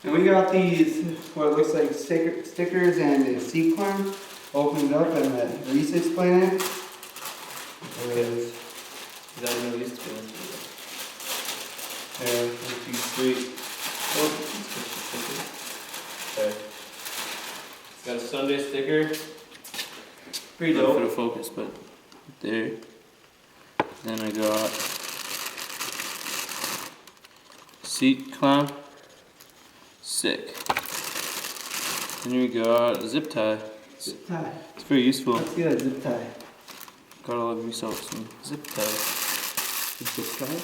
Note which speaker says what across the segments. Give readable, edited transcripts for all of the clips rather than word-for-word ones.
Speaker 1: And we got these, what looks like stickers and a seat clamp. Open it up and let Reese explain it. There it is.
Speaker 2: That I know used to be.
Speaker 1: There.
Speaker 2: Too sweet. Oh, okay. It's got a Sunday sticker. Pretty dope.
Speaker 3: For the focus, but there. Then I got seat clamp. Sick. Then we got a zip tie.
Speaker 1: Zip tie.
Speaker 3: It's very useful.
Speaker 1: Let's get a zip tie.
Speaker 3: Gotta love myself some zip ties.
Speaker 1: Zip tie?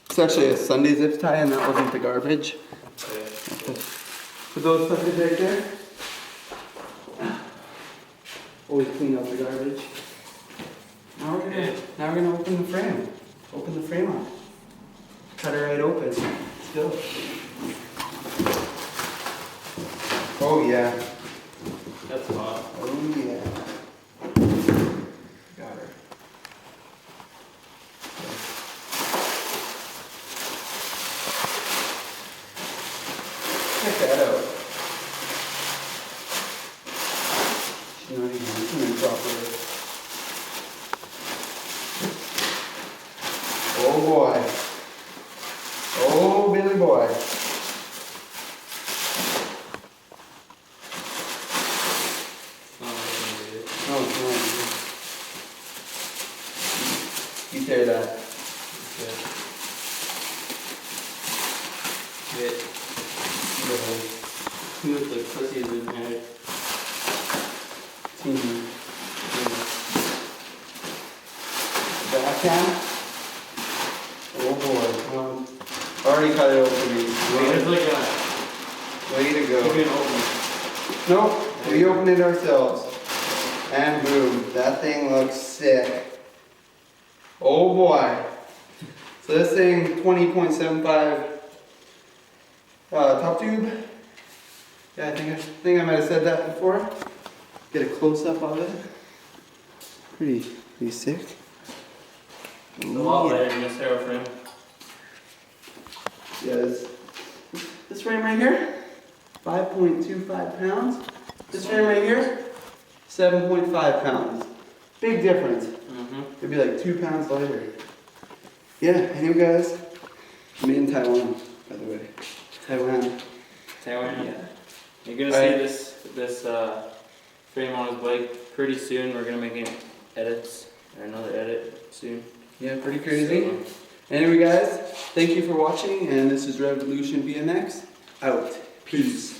Speaker 1: It's actually a Sunday zip tie and that wasn't the garbage. Put those suckers right there. Always clean up the garbage. Now we're gonna open the frame. Open the frame up. Cut it right open. Let's go. Oh yeah.
Speaker 2: That's hot.
Speaker 1: Oh yeah. Got her. Check that out. She's not even doing it properly. Oh boy. Oh Billy boy. No, it's not. You tear that.
Speaker 2: You look like pussies in here.
Speaker 1: Backhand. Oh boy. Already cut it open.
Speaker 2: There's like a.
Speaker 1: Way to
Speaker 2: You
Speaker 1: go.
Speaker 2: can open.
Speaker 1: Nope, we opened it ourselves. And boom, that thing looks sick. Oh boy. So this thing, 20.75 top tube. Yeah, I think I might have said that before. Get a close up of it. Pretty sick.
Speaker 2: It's a lot lighter than this arrow frame.
Speaker 1: Yeah, this frame right here, 5.25 pounds. This frame right here, 7.5 pounds. Big difference. It'd be like 2 pounds lighter. Yeah, anyway guys, made in Taiwan, by the way. Taiwan.
Speaker 2: Yeah. You're gonna see this frame on his bike pretty soon. We're gonna make edits or another edit soon.
Speaker 1: Yeah, pretty crazy. Anyway guys, thank you for watching, and this is Revolution BMX, out. Peace.